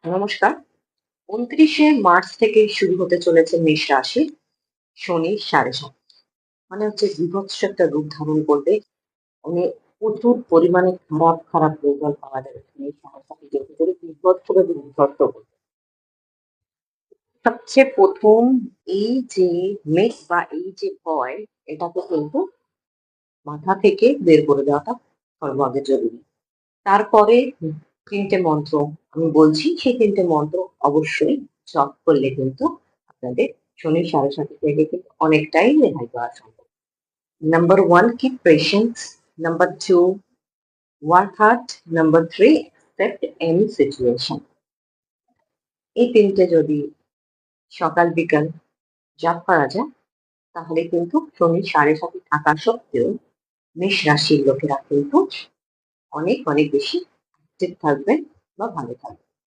নমস্কার। 29শে মার্চ থেকে শুরু হতে চলেছে মেষ রাশি শনির 7.5। মানে হচ্ছে বীভৎস একটা রূপ ধারণ করবে। মানে প্রচুর পরিমাণে খারাপ, খারাপ রেজাল্ট পাওয়া যাবে শনির 7.5 যেহেতু করে বীভৎসভাবে বিধ্বস্ত করবে। সবচেয়ে ১ম এই যে মেষ বা এই যে ভয় এটাকে কিন্তু মাথা থেকে বের করে দেওয়াটা সর্বাগ্রে জরুরি। তারপরে ৩ টে মন্ত্র আমি বলছি, সেই ৩ টে মন্ত্র অবশ্যই জপ করলে কিন্তু আপনাদের শনির ৭.৫ থেকে কিন্তু অনেকটাই রেহাই পাওয়া সম্ভব। Number 1 keep patience, number 2 work hard, number 3 accept any situation. এই ৩ টে যদি সকাল বিকাল জপ করা যায় তাহলে কিন্তু শনির ৭.৫ থাকা সত্ত্বেও মেষ রাশির লোকেরা কিন্তু অনেক, অনেক বেশি অ্যাক্টিভ থাকবেন বা ভালো থাকবেন।